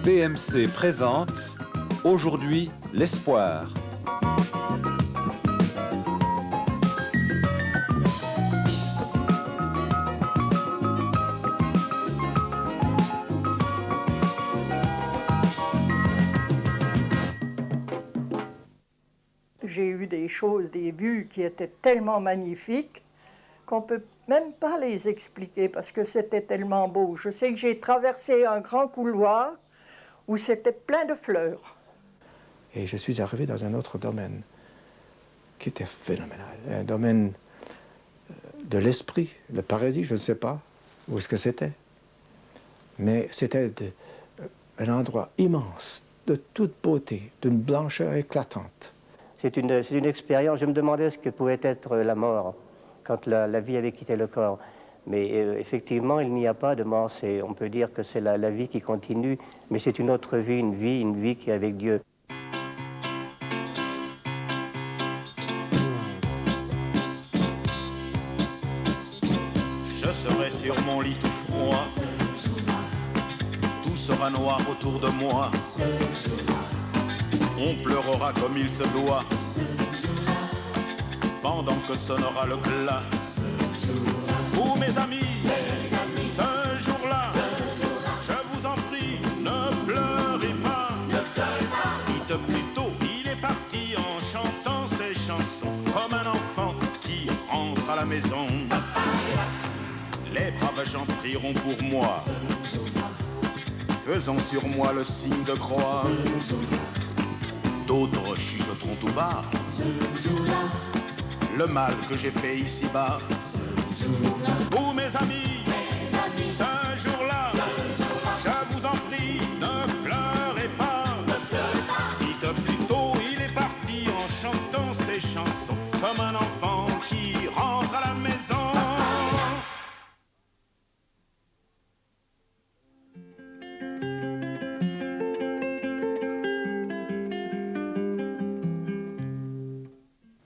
PMC présente Aujourd'hui l'espoir. J'ai eu des choses, des vues qui étaient tellement magnifiques qu'on ne peut même pas les expliquer parce que c'était tellement beau. Je sais que j'ai traversé un grand couloir où c'était plein de fleurs. Et je suis arrivé dans un autre domaine qui était phénoménal, un domaine de l'esprit, le paradis, je ne sais pas où est-ce que c'était. Mais c'était un endroit immense, de toute beauté, d'une blancheur éclatante. C'est une expérience. Je me demandais ce que pouvait être la mort quand la vie avait quitté le corps. Mais effectivement, il n'y a pas de mort. On peut dire que c'est la vie qui continue, mais c'est une autre vie, une vie qui est avec Dieu. Je serai sur mon lit tout froid. Tout sera noir autour de moi. On pleurera comme il se doit. Pendant que sonnera le glas. Vous mes amis, ce jour-là, je vous en prie, ne pleurez pas. Dites plutôt, il est parti en chantant ses chansons, comme un enfant qui rentre à la maison. Les braves gens prieront pour moi, faisant sur moi le signe de croix. D'autres chuchoteront tout bas le mal que j'ai fait ici-bas. Vous mes amis, ce jour-là, je vous en prie, ne pleurez pas. Dites plutôt, il est parti en chantant ses chansons, comme un enfant qui rentre à la maison.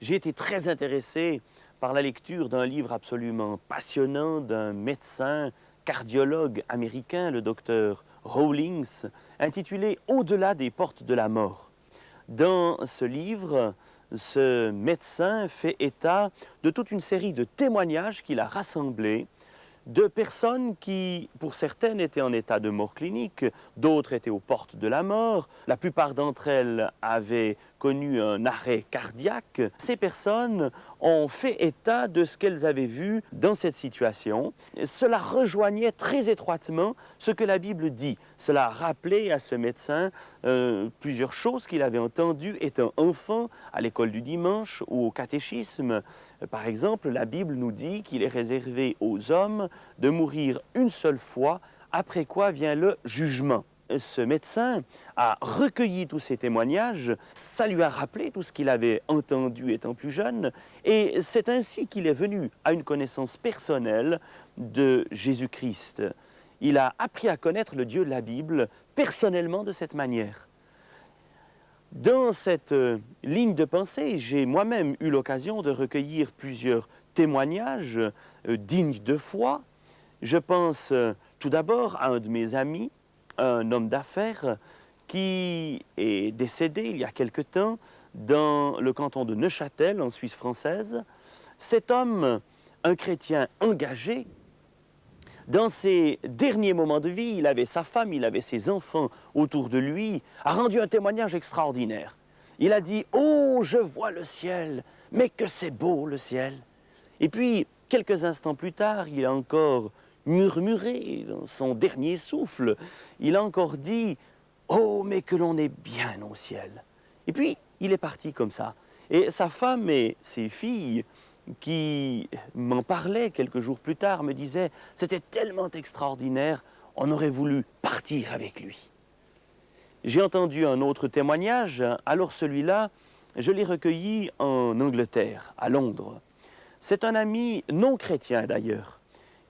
J'ai été très intéressé par la lecture d'un livre absolument passionnant d'un médecin cardiologue américain, le docteur Rawlings, intitulé « Au-delà des portes de la mort ». Dans ce livre, ce médecin fait état de toute une série de témoignages qu'il a rassemblés de personnes qui, pour certaines, étaient en état de mort clinique, d'autres étaient aux portes de la mort. La plupart d'entre elles avaient connu un arrêt cardiaque. Ces personnes ont fait état de ce qu'elles avaient vu dans cette situation. Cela rejoignait très étroitement ce que la Bible dit. Cela rappelait à ce médecin plusieurs choses qu'il avait entendues étant enfant à l'école du dimanche ou au catéchisme. Par exemple, la Bible nous dit qu'il est réservé aux hommes de mourir une seule fois, après quoi vient le jugement. Ce médecin a recueilli tous ces témoignages, ça lui a rappelé tout ce qu'il avait entendu étant plus jeune, et c'est ainsi qu'il est venu à une connaissance personnelle de Jésus-Christ. Il a appris à connaître le Dieu de la Bible personnellement de cette manière. Dans cette ligne de pensée, j'ai moi-même eu l'occasion de recueillir plusieurs témoignages dignes de foi. Je pense tout d'abord à un de mes amis, un homme d'affaires qui est décédé il y a quelque temps dans le canton de Neuchâtel, en Suisse française. Cet homme, un chrétien engagé, dans ses derniers moments de vie, il avait sa femme, il avait ses enfants autour de lui, a rendu un témoignage extraordinaire. Il a dit « Oh, je vois le ciel, mais que c'est beau le ciel !» Et puis, quelques instants plus tard, il a encore murmuré dans son dernier souffle. Il a encore dit « Oh, mais que l'on est bien au ciel !» Et puis, il est parti comme ça. Et sa femme et ses filles, qui m'en parlaient quelques jours plus tard, me disaient « C'était tellement extraordinaire, on aurait voulu partir avec lui. » J'ai entendu un autre témoignage, alors celui-là, je l'ai recueilli en Angleterre, à Londres. C'est un ami non chrétien d'ailleurs,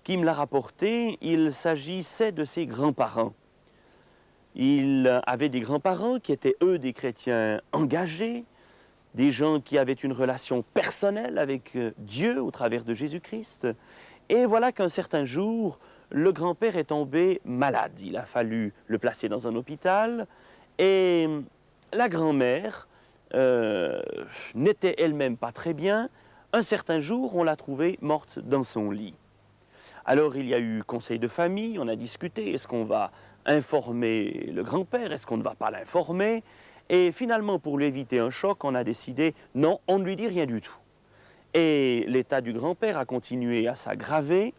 qui me l'a rapporté. Il s'agissait de ses grands-parents. Il avait des grands-parents qui étaient, eux, des chrétiens engagés, des gens qui avaient une relation personnelle avec Dieu au travers de Jésus-Christ. Et voilà qu'un certain jour, le grand-père est tombé malade. Il a fallu le placer dans un hôpital et la grand-mère n'était elle-même pas très bien. Un certain jour, on l'a trouvée morte dans son lit. Alors il y a eu conseil de famille, on a discuté, est-ce qu'on va informer le grand-père, est-ce qu'on ne va pas l'informer? Et finalement, pour lui éviter un choc, on a décidé, non, on ne lui dit rien du tout. Et l'état du grand-père a continué à s'aggraver.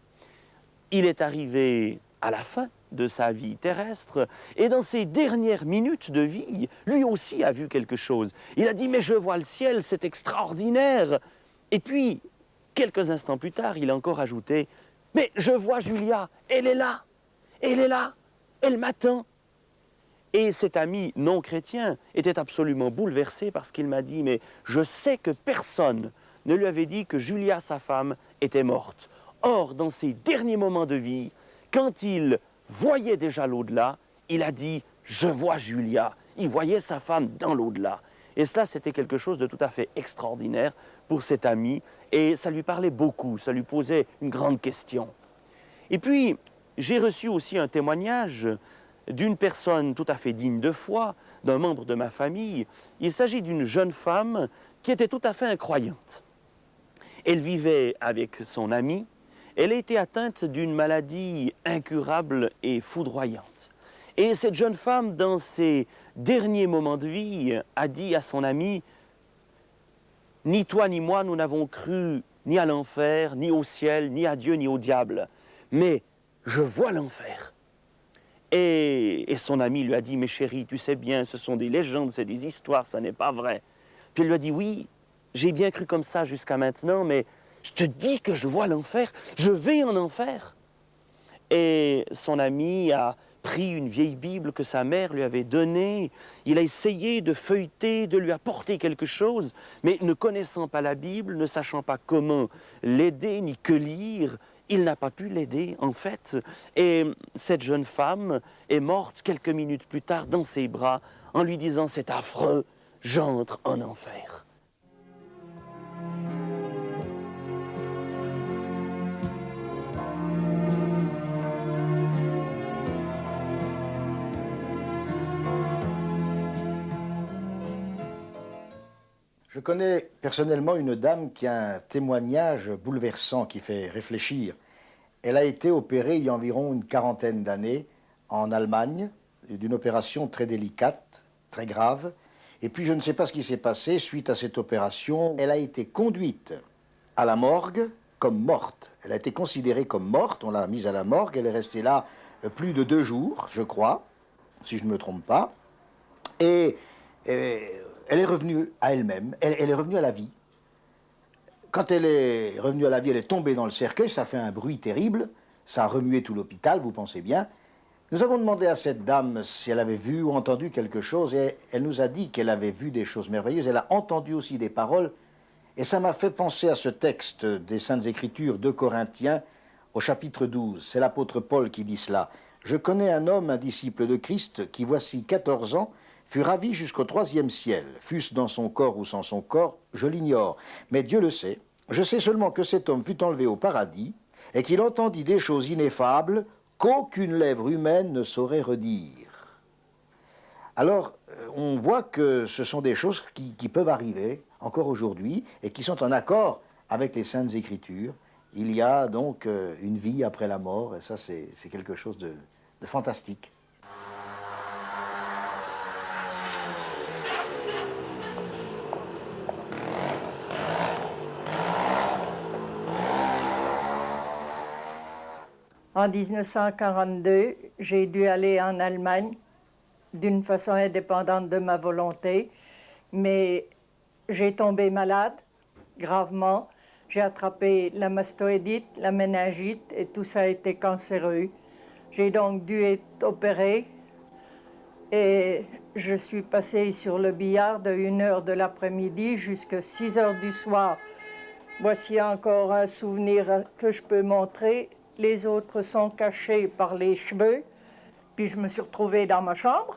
Il est arrivé à la fin de sa vie terrestre, et dans ses dernières minutes de vie, lui aussi a vu quelque chose. Il a dit, mais je vois le ciel, c'est extraordinaire. Et puis, quelques instants plus tard, il a encore ajouté, mais je vois Julia, elle est là, elle m'attend. Et cet ami non chrétien était absolument bouleversé parce qu'il m'a dit, mais je sais que personne ne lui avait dit que Julia, sa femme, était morte. Or, dans ses derniers moments de vie, quand il voyait déjà l'au-delà, il a dit, je vois Julia. Il voyait sa femme dans l'au-delà. Et cela, c'était quelque chose de tout à fait extraordinaire pour cet ami. Et ça lui parlait beaucoup, ça lui posait une grande question. Et puis, j'ai reçu aussi un témoignage d'une personne tout à fait digne de foi, d'un membre de ma famille. Il s'agit d'une jeune femme qui était tout à fait incroyante. Elle vivait avec son ami. Elle a été atteinte d'une maladie incurable et foudroyante. Et cette jeune femme, dans ses derniers moments de vie, a dit à son ami, « Ni toi ni moi, nous n'avons cru ni à l'enfer, ni au ciel, ni à Dieu, ni au diable. Mais je vois l'enfer. » Et son ami lui a dit, « Mais chérie, tu sais bien, ce sont des légendes, c'est des histoires, ça n'est pas vrai. » Puis elle lui a dit, « Oui, j'ai bien cru comme ça jusqu'à maintenant, mais je te dis que je vois l'enfer, je vais en enfer. » Et son ami a pris une vieille Bible que sa mère lui avait donnée. Il a essayé de feuilleter, de lui apporter quelque chose, mais ne connaissant pas la Bible, ne sachant pas comment l'aider ni que lire, il n'a pas pu l'aider, en fait. Et cette jeune femme est morte quelques minutes plus tard dans ses bras en lui disant « C'est affreux, j'entre en enfer. » Je connais personnellement une dame qui a un témoignage bouleversant qui fait réfléchir. Elle a été opérée il y a environ une quarantaine d'années en Allemagne, d'une opération très délicate, très grave. Et puis je ne sais pas ce qui s'est passé suite à cette opération. Elle a été conduite à la morgue comme morte. Elle a été considérée comme morte, on l'a mise à la morgue, elle est restée là plus de 2 jours, je crois, si je ne me trompe pas. Et elle est revenue à elle-même, elle est revenue à la vie. Quand elle est revenue à la vie, elle est tombée dans le cercueil, ça fait un bruit terrible, ça a remué tout l'hôpital, vous pensez bien. Nous avons demandé à cette dame si elle avait vu ou entendu quelque chose, et elle nous a dit qu'elle avait vu des choses merveilleuses, elle a entendu aussi des paroles, et ça m'a fait penser à ce texte des Saintes Écritures, 2 Corinthiens, au chapitre 12. C'est l'apôtre Paul qui dit cela. « Je connais un homme, un disciple de Christ, qui voici 14 ans, fut ravi jusqu'au 3e ciel, fût-ce dans son corps ou sans son corps, je l'ignore. Mais Dieu le sait. Je sais seulement que cet homme fut enlevé au paradis et qu'il entendit des choses ineffables qu'aucune lèvre humaine ne saurait redire. » Alors, on voit que ce sont des choses qui peuvent arriver encore aujourd'hui et qui sont en accord avec les Saintes Écritures. Il y a donc une vie après la mort et ça, c'est quelque chose de fantastique. En 1942, j'ai dû aller en Allemagne d'une façon indépendante de ma volonté, mais j'ai tombé malade gravement. J'ai attrapé la mastoïdite, la méningite et tout ça a été cancéreux. J'ai donc dû être opérée et je suis passée sur le billard de 1h de l'après-midi jusqu'à 6h du soir. Voici encore un souvenir que je peux montrer. Les autres sont cachés par les cheveux. Puis je me suis retrouvée dans ma chambre.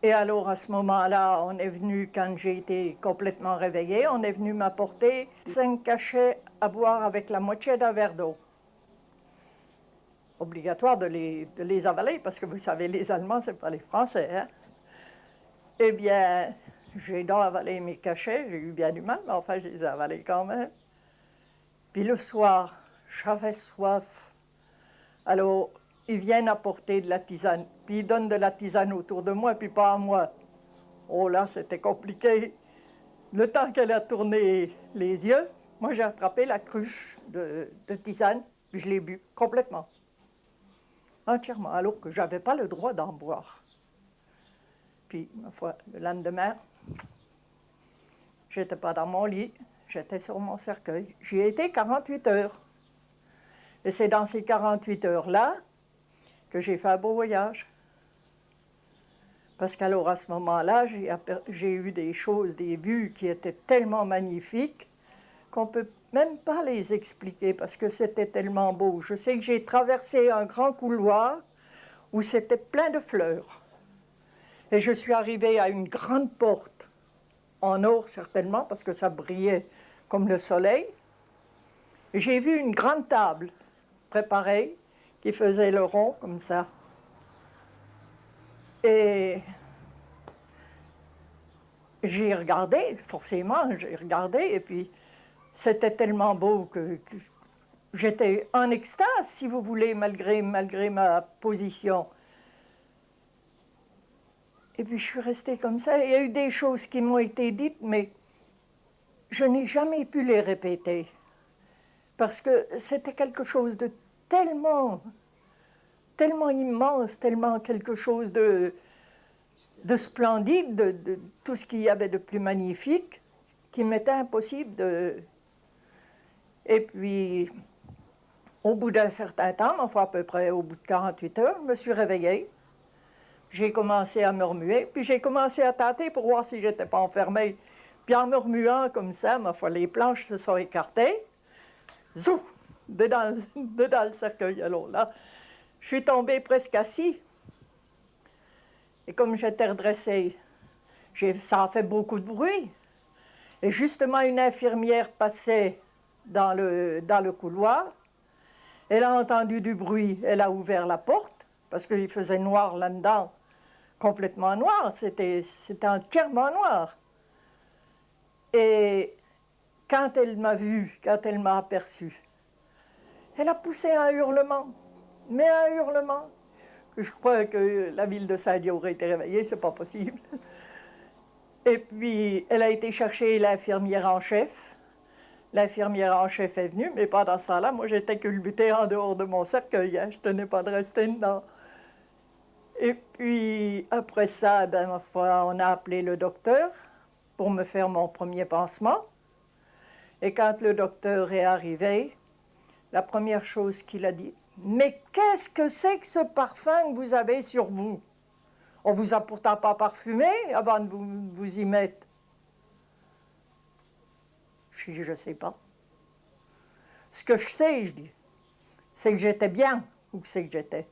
Et alors, à ce moment-là, on est venu, quand j'ai été complètement réveillée, on est venu m'apporter 5 cachets à boire avec la moitié d'un verre d'eau. obligatoire de les avaler, parce que vous savez, les Allemands, c'est pas les Français, hein? Eh bien, j'ai donc avalé mes cachets, j'ai eu bien du mal, mais enfin, je les ai avalés quand même. Puis le soir, j'avais soif. Alors, ils viennent apporter de la tisane, puis ils donnent de la tisane autour de moi, puis pas à moi. Oh là, c'était compliqué. Le temps qu'elle a tourné les yeux, moi j'ai attrapé la cruche de tisane, puis je l'ai bu complètement. Entièrement, alors que je n'avais pas le droit d'en boire. Puis, ma foi, le lendemain, je n'étais pas dans mon lit, j'étais sur mon cercueil. J'y ai été 48 heures. Et c'est dans ces 48 heures-là que j'ai fait un beau voyage. Parce qu'alors, à ce moment-là, j'ai eu des choses, des vues qui étaient tellement magnifiques qu'on ne peut même pas les expliquer parce que c'était tellement beau. Je sais que j'ai traversé un grand couloir où c'était plein de fleurs. Et je suis arrivée à une grande porte, en or certainement, parce que ça brillait comme le soleil. Et j'ai vu une grande table préparée qui faisait le rond comme ça. Et j'ai regardé, forcément, j'ai regardé, et puis c'était tellement beau que j'étais en extase, si vous voulez, malgré ma position. Et puis je suis restée comme ça. Il y a eu des choses qui m'ont été dites, mais je n'ai jamais pu les répéter. Parce que c'était quelque chose de tellement immense, tellement quelque chose de splendide, de tout ce qu'il y avait de plus magnifique, qu'il m'était impossible de... Et puis, au bout d'un certain temps, enfin à peu près au bout de 48 heures, je me suis réveillée. J'ai commencé à me remuer, puis j'ai commencé à tâter pour voir si je n'étais pas enfermée. Puis en me remuant comme ça, ma foi, les planches se sont écartées. Zou! Dedans le cercueil. Alors là, je suis tombée presque assise. Et comme j'étais redressée, ça a fait beaucoup de bruit. Et justement, une infirmière passait dans le couloir. Elle a entendu du bruit, elle a ouvert la porte, parce qu'il faisait noir là-dedans, complètement noir, c'était entièrement noir. Et quand elle m'a vue, quand elle m'a aperçue, elle a poussé un hurlement, mais un hurlement. Je crois que la ville de Saint-Dié aurait été réveillée, c'est pas possible. Et puis, elle a été chercher l'infirmière en chef. L'infirmière en chef est venue, mais pendant ce temps-là, moi, j'étais culbutée en dehors de mon cercueil. Hein. Je tenais pas de rester dedans. Et puis, après ça, ben, ma foi, on a appelé le docteur pour me faire mon premier pansement. Et quand le docteur est arrivé, la première chose qu'il a dit, « Mais qu'est-ce que c'est que ce parfum que vous avez sur vous? On vous a pourtant pas parfumé avant de vous y mettre. » Je dis, je ne sais pas. Ce que je sais, je dis, c'est que j'étais bien ou que c'est que j'étais.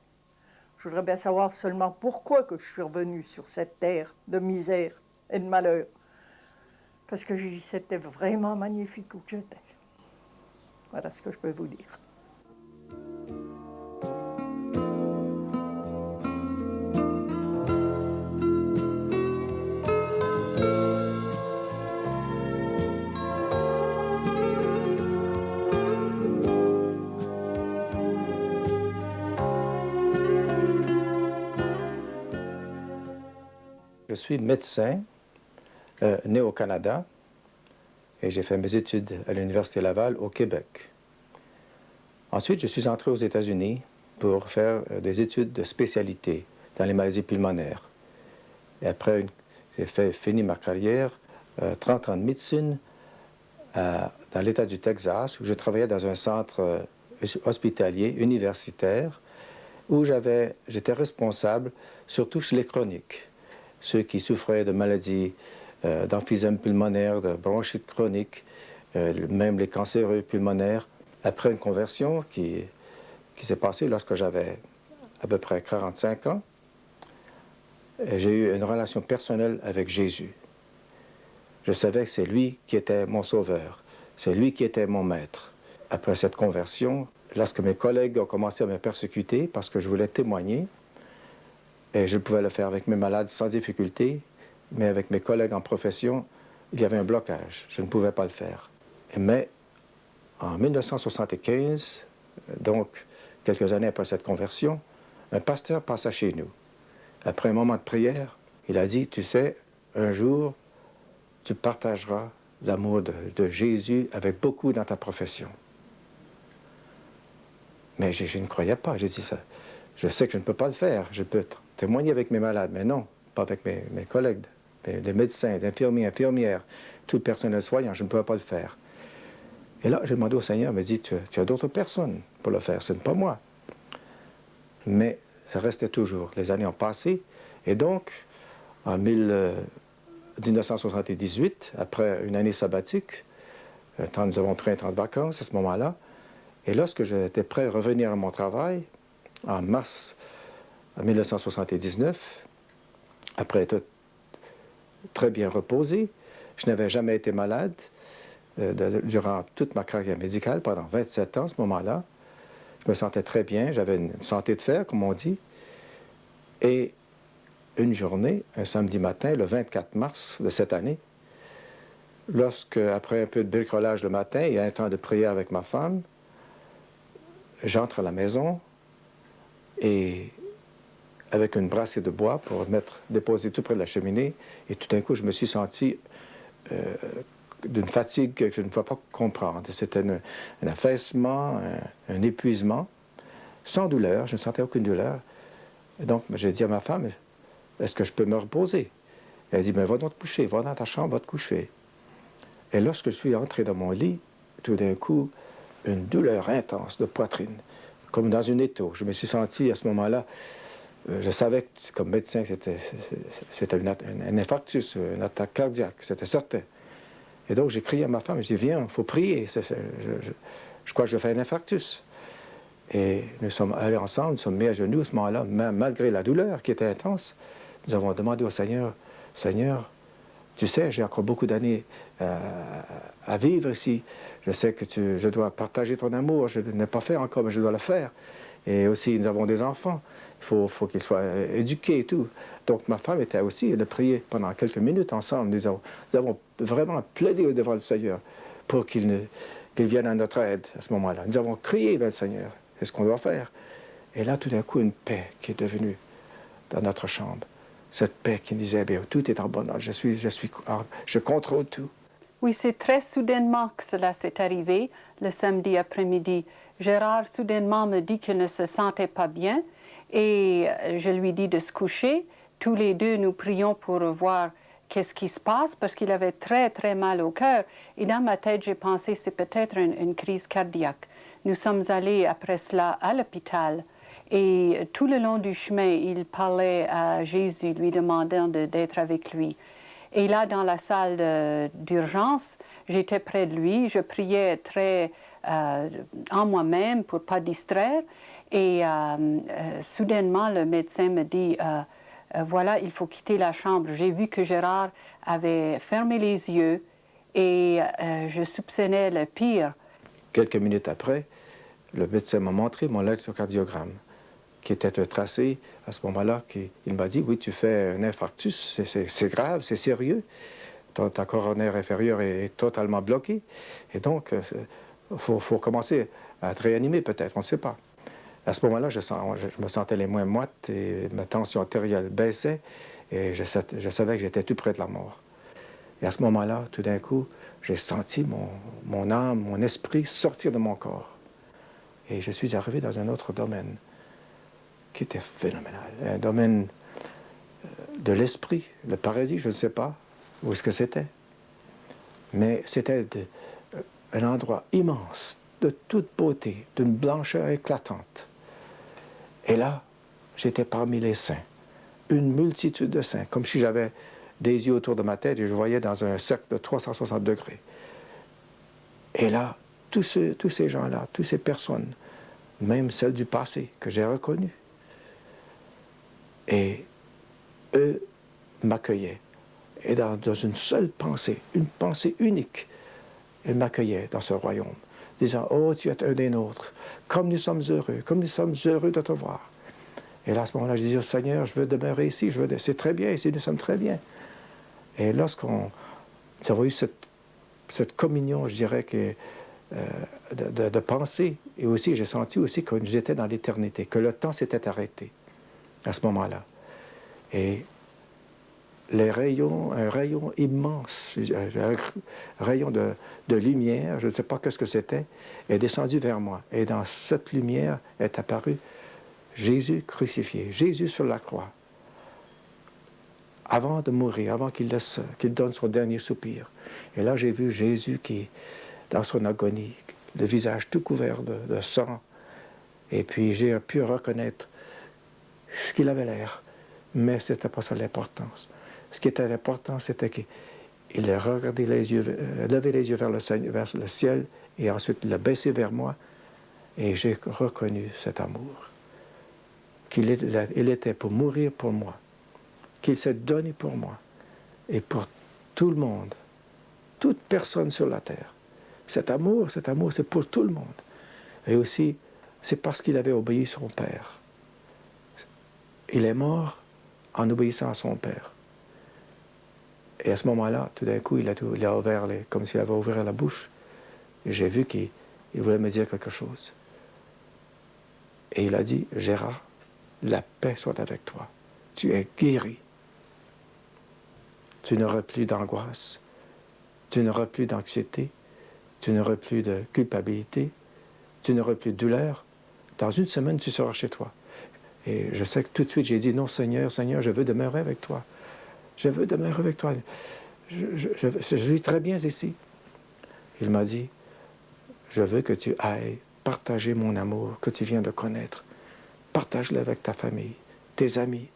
Je voudrais bien savoir seulement pourquoi que je suis revenue sur cette terre de misère et de malheur. Parce que j'ai dit, c'était vraiment magnifique où j'étais. Voilà ce que je peux vous dire. Je suis médecin, né au Canada, et j'ai fait mes études à l'Université Laval au Québec. Ensuite, je suis entré aux États-Unis pour faire des études de spécialité dans les maladies pulmonaires. Et après, j'ai fini ma carrière, 30 ans de médecine, dans l'État du Texas, où je travaillais dans un centre hospitalier universitaire, où j'étais responsable surtout chez les chroniques. Ceux qui souffraient de maladies d'emphysème pulmonaire, de bronchite chronique, même les cancéreux pulmonaires. Après une conversion qui s'est passée lorsque j'avais à peu près 45 ans, j'ai eu une relation personnelle avec Jésus. Je savais que c'est lui qui était mon sauveur, c'est lui qui était mon maître. Après cette conversion, lorsque mes collègues ont commencé à me persécuter parce que je voulais témoigner, et je pouvais le faire avec mes malades sans difficulté, mais avec mes collègues en profession, il y avait un blocage. Je ne pouvais pas le faire. Mais en 1975, donc quelques années après cette conversion, un pasteur passa chez nous. Après un moment de prière, il a dit, tu sais, un jour, tu partageras l'amour de Jésus avec beaucoup dans ta profession. Mais je ne croyais pas. J'ai dit ça. Je sais que je ne peux pas le faire. Je peux témoigner avec mes malades, mais non, pas avec mes collègues, les médecins, les infirmiers, infirmières, tout le personnel soignant. Je ne pouvais pas le faire. Et là, j'ai demandé au Seigneur, il m'a dit, tu as d'autres personnes pour le faire, ce n'est pas moi. Mais ça restait toujours. Les années ont passé. Et donc, en 1978, après une année sabbatique, nous avons pris un temps de vacances à ce moment-là. Et lorsque j'étais prêt à revenir à mon travail, en mars 1979, après être très bien reposé, je n'avais jamais été malade durant toute ma carrière médicale, pendant 27 ans à ce moment-là. Je me sentais très bien, j'avais une santé de fer, comme on dit. Et une journée, un samedi matin, le 24 mars de cette année, lorsque, après un peu de bricolage le matin et un temps de prière avec ma femme, j'entre à la maison et avec une brassée de bois pour déposer tout près de la cheminée, et tout d'un coup, je me suis senti d'une fatigue que je ne pouvais pas comprendre. C'était un affaissement, un épuisement, sans douleur, je ne sentais aucune douleur. Et donc, j'ai dit à ma femme, est-ce que je peux me reposer? Elle a dit, va donc te coucher, va dans ta chambre, va te coucher. Et lorsque je suis entré dans mon lit, tout d'un coup, une douleur intense de poitrine, comme dans une étau. Je me suis senti à ce moment-là, je savais que, comme médecin que c'était un infarctus, une attaque cardiaque, c'était certain. Et donc j'ai crié à ma femme, je dis, viens, il faut prier, je crois que je fais un infarctus. Et nous sommes allés ensemble, nous sommes mis à genoux à ce moment-là, malgré la douleur qui était intense. Nous avons demandé au Seigneur, Seigneur, tu sais, j'ai encore beaucoup d'années à vivre ici. Je sais que je dois partager ton amour. Je ne l'ai pas fait encore, mais je dois le faire. Et aussi, nous avons des enfants. Il faut qu'ils soient éduqués et tout. Donc, ma femme était aussi, elle a prié pendant quelques minutes ensemble. Nous avons vraiment plaidé devant le Seigneur pour qu'il vienne à notre aide à ce moment-là. Nous avons crié vers le Seigneur. C'est ce qu'on doit faire. Et là, tout d'un coup, une paix qui est devenue dans notre chambre. Cette paix qui disait, bien, tout est en bon ordre, je contrôle tout. Oui, c'est très soudainement que cela s'est arrivé, le samedi après-midi. Gérard soudainement me dit qu'il ne se sentait pas bien et je lui dis de se coucher. Tous les deux, nous prions pour voir qu'est-ce qui se passe parce qu'il avait très, très mal au cœur. Et dans ma tête, j'ai pensé c'est peut-être une crise cardiaque. Nous sommes allés après cela à l'hôpital. Et tout le long du chemin, il parlait à Jésus, lui demandant d'être avec lui. Et là, dans la salle d'urgence, j'étais près de lui, je priais très en moi-même pour ne pas distraire. Et soudainement, le médecin me dit, voilà, il faut quitter la chambre. J'ai vu que Gérard avait fermé les yeux et je soupçonnais le pire. Quelques minutes après, le médecin m'a montré mon électrocardiogramme, qui était un tracé à ce moment-là. Il m'a dit, oui, tu fais un infarctus, c'est grave, c'est sérieux. Ta coronaire inférieure est totalement bloquée. Et donc, il faut commencer à te réanimer peut-être, on ne sait pas. À ce moment-là, je me sentais les mains moites et ma tension artérielle baissait et je savais que j'étais tout près de la mort. Et à ce moment-là, tout d'un coup, j'ai senti mon âme, mon esprit sortir de mon corps. Et je suis arrivé dans un autre domaine qui était phénoménal. Un domaine de l'esprit, le paradis, je ne sais pas où est-ce que c'était. Mais c'était un endroit immense, de toute beauté, d'une blancheur éclatante. Et là, j'étais parmi les saints, une multitude de saints, comme si j'avais des yeux autour de ma tête et je voyais dans un cercle de 360 degrés. Et là, tous ces gens-là, toutes ces personnes, même celles du passé que j'ai reconnues, et eux m'accueillaient. Et dans une seule pensée, une pensée unique, ils m'accueillaient dans ce royaume. disant, oh, tu es un des nôtres, comme nous sommes heureux de te voir. Et là, à ce moment-là, je dis, oh, Seigneur, je veux demeurer ici, c'est très bien ici, nous sommes très bien. Et lorsqu'on avons eu cette communion, je dirais, de pensée, et aussi, j'ai senti aussi que nous étions dans l'éternité, que le temps s'était arrêté à ce moment-là. Et un rayon immense, un rayon de lumière, je ne sais pas ce que c'était, est descendu vers moi. Et dans cette lumière est apparu Jésus crucifié, Jésus sur la croix, avant de mourir, avant qu'il donne son dernier soupir. Et là, j'ai vu Jésus qui, dans son agonie, le visage tout couvert de sang, et puis j'ai pu reconnaître ce qu'il avait l'air, mais ce n'était pas ça l'importance. Ce qui était important, c'était qu'il a regardé levé les yeux vers le ciel, et ensuite il a baissé vers moi, et j'ai reconnu cet amour. Qu'il était pour mourir pour moi, qu'il s'est donné pour moi, et pour tout le monde, toute personne sur la terre. Cet amour, c'est pour tout le monde. Et aussi, c'est parce qu'il avait obéi à son Père. Il est mort en obéissant à son Père. Et à ce moment-là, tout d'un coup, il a ouvert comme s'il avait ouvert la bouche. Et j'ai vu qu'il voulait me dire quelque chose. Et il a dit, Gérard, la paix soit avec toi. Tu es guéri. Tu n'auras plus d'angoisse. Tu n'auras plus d'anxiété. Tu n'auras plus de culpabilité. Tu n'auras plus de douleur. Dans une semaine, tu seras chez toi. Et je sais que tout de suite, j'ai dit, non, Seigneur, je veux demeurer avec toi. Je veux demeurer avec toi. Je vis très bien ici. Il m'a dit, je veux que tu ailles partager mon amour que tu viens de connaître. Partage-le avec ta famille, tes amis,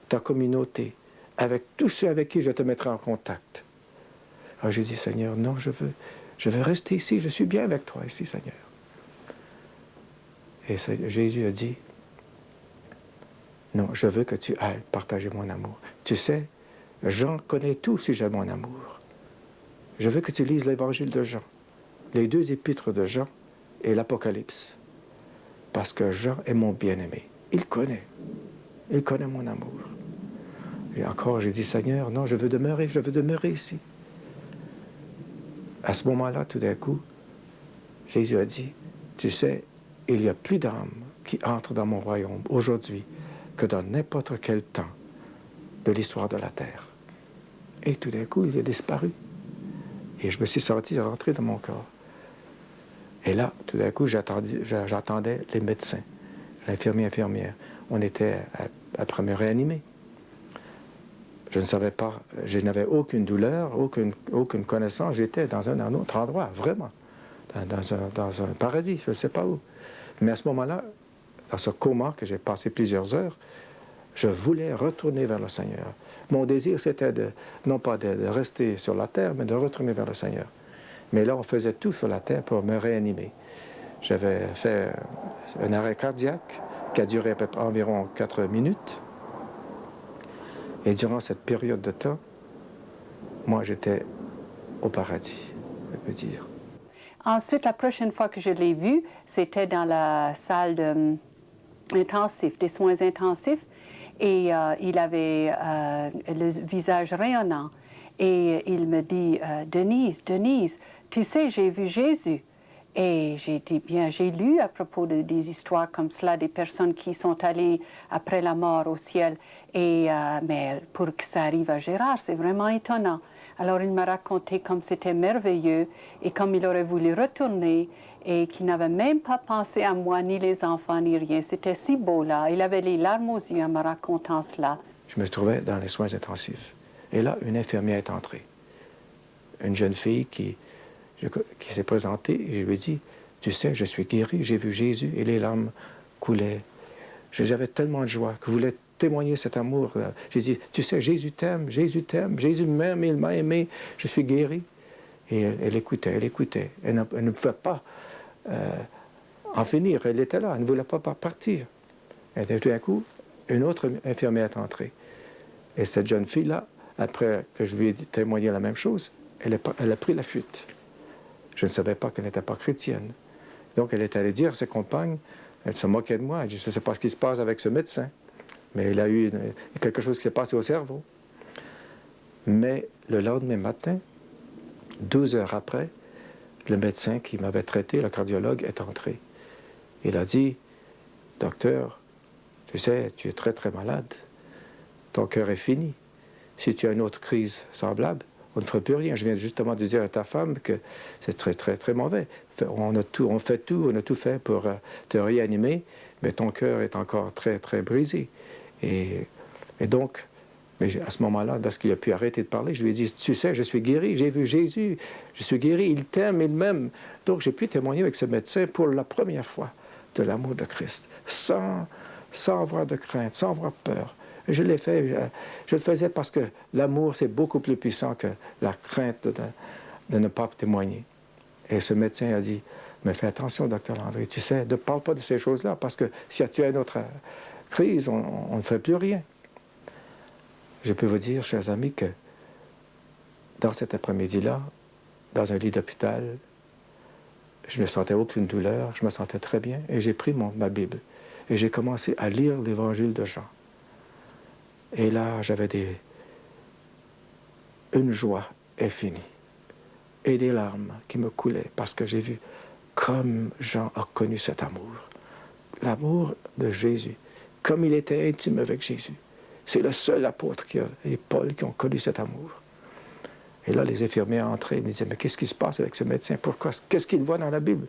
ta communauté, avec tous ceux avec qui je te mettrai en contact. Alors j'ai dit, Seigneur, non, je veux rester ici, je suis bien avec toi ici, Seigneur. Et Jésus a dit, non, je veux que tu ailles partager mon amour. Tu sais, Jean connaît tout au sujet de mon amour. Je veux que tu lises l'évangile de Jean, les 2 épîtres de Jean et l'Apocalypse. Parce que Jean est mon bien-aimé. Il connaît mon amour. Et encore, j'ai dit, Seigneur, non, je veux demeurer ici. À ce moment-là, tout d'un coup, Jésus a dit, tu sais, il y a plus d'âmes qui entrent dans mon royaume aujourd'hui que dans n'importe quel temps de l'histoire de la terre. Et tout d'un coup, il est disparu. Et je me suis senti rentrer dans mon corps. Et là, tout d'un coup, j'attendais les médecins, infirmière. On était après me réanimer. Je ne savais pas, je n'avais aucune douleur, aucune connaissance. J'étais dans un autre endroit, vraiment, dans un paradis, je ne sais pas où. Mais à ce moment-là, dans ce coma que j'ai passé plusieurs heures, je voulais retourner vers le Seigneur. Mon désir, c'était non pas de rester sur la terre, mais de retourner vers le Seigneur. Mais là, on faisait tout sur la terre pour me réanimer. J'avais fait un arrêt cardiaque qui a duré à peu près environ 4 minutes. Et durant cette période de temps, moi, j'étais au paradis, je peux dire. Ensuite, la prochaine fois que je l'ai vu, c'était dans la salle des soins intensifs. Et il avait le visage rayonnant. Et il me dit, Denise, tu sais, j'ai vu Jésus. Et j'ai dit, bien, j'ai lu à propos des histoires comme cela, des personnes qui sont allées après la mort au ciel. Mais pour que ça arrive à Gérard, c'est vraiment étonnant. Alors il m'a raconté comme c'était merveilleux et comme il aurait voulu retourner et qu'il n'avait même pas pensé à moi, ni les enfants, ni rien. C'était si beau là. Il avait les larmes aux yeux en me racontant cela. Je me trouvais dans les soins intensifs. Et là, une infirmière est entrée. Une jeune fille qui s'est présentée et je lui ai dit, tu sais, je suis guéri, j'ai vu Jésus et les larmes coulaient. J'avais tellement de joie que je voulais témoigner cet amour. J'ai dit, tu sais, Jésus t'aime, Jésus m'aime, il m'a aimé, je suis guéri. Et elle écoutait. Elle ne pouvait pas en finir, elle était là, elle ne voulait pas partir. Et tout d'un coup, une autre infirmière est entrée. Et cette jeune fille-là, après que je lui ai témoigné la même chose, elle a pris la fuite. Je ne savais pas qu'elle n'était pas chrétienne. Donc, elle est allée dire à ses compagnes, elle se moquait de moi, elle dit, je ne sais pas ce qui se passe avec ce médecin, mais il a eu quelque chose qui s'est passé au cerveau. Mais le lendemain matin, 12 heures après, le médecin qui m'avait traité, le cardiologue, est entré. Il a dit, docteur, tu sais, tu es très très malade, ton cœur est fini. Si tu as une autre crise semblable, on ne ferait plus rien. Je viens justement de dire à ta femme que c'est très très très mauvais. On a tout fait pour te réanimer, mais ton cœur est encore très très brisé. Et donc, mais à ce moment-là, lorsqu'il a pu arrêter de parler, je lui ai dit, tu sais, je suis guéri, j'ai vu Jésus, je suis guéri, il t'aime, il m'aime. Donc j'ai pu témoigner avec ce médecin pour la première fois de l'amour de Christ, sans avoir de crainte, sans avoir peur. Je l'ai fait, je le faisais parce que l'amour, c'est beaucoup plus puissant que la crainte de ne pas témoigner. Et ce médecin a dit, mais fais attention, docteur Landry, tu sais, ne parle pas de ces choses-là, parce que si tu as une autre crise, on ne fait plus rien. Je peux vous dire, chers amis, que dans cet après-midi-là, dans un lit d'hôpital, je ne sentais aucune douleur, je me sentais très bien, et j'ai pris ma Bible, et j'ai commencé à lire l'Évangile de Jean. Et là, j'avais une joie infinie et des larmes qui me coulaient parce que j'ai vu comme Jean a connu cet amour. L'amour de Jésus, comme il était intime avec Jésus. C'est le seul apôtre et Paul qui ont connu cet amour. Et là, les infirmiers entraient et me disaient, mais qu'est-ce qui se passe avec ce médecin? Pourquoi? Qu'est-ce qu'il voit dans la Bible?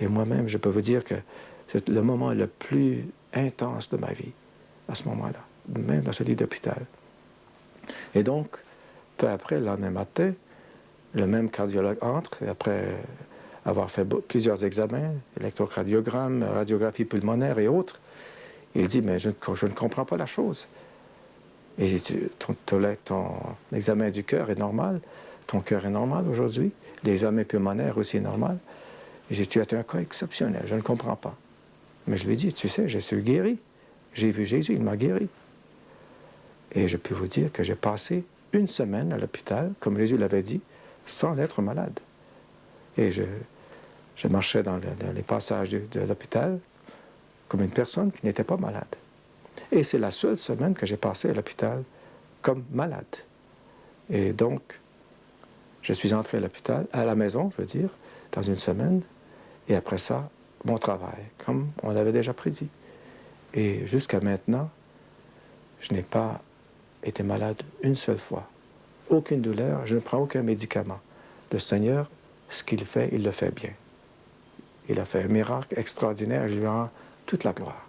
Et moi-même, je peux vous dire que c'est le moment le plus intense de ma vie, à ce moment-là, même dans ce lit d'hôpital. Et donc, peu après, le lendemain matin, le même cardiologue entre, et après avoir fait plusieurs examens, électrocardiogramme, radiographie pulmonaire et autres, il dit, mais je ne comprends pas la chose. Et ton examen du cœur est normal, ton cœur est normal aujourd'hui, l'examen pulmonaire aussi est normal. Et j'ai dit, tu es un cas exceptionnel, je ne comprends pas. Mais je lui ai dit, tu sais, je suis guéri. J'ai vu Jésus, il m'a guéri. Et je peux vous dire que j'ai passé une semaine à l'hôpital, comme Jésus l'avait dit, sans être malade. Et je marchais dans les passages de l'hôpital comme une personne qui n'était pas malade. Et c'est la seule semaine que j'ai passée à l'hôpital comme malade. Et donc, je suis entré à l'hôpital, à la maison, je veux dire, dans une semaine, et après ça, mon travail, comme on l'avait déjà prédit. Et jusqu'à maintenant, je n'ai pas été malade une seule fois. Aucune douleur, je ne prends aucun médicament. Le Seigneur, ce qu'il fait, il le fait bien. Il a fait un miracle extraordinaire et je lui rends toute la gloire.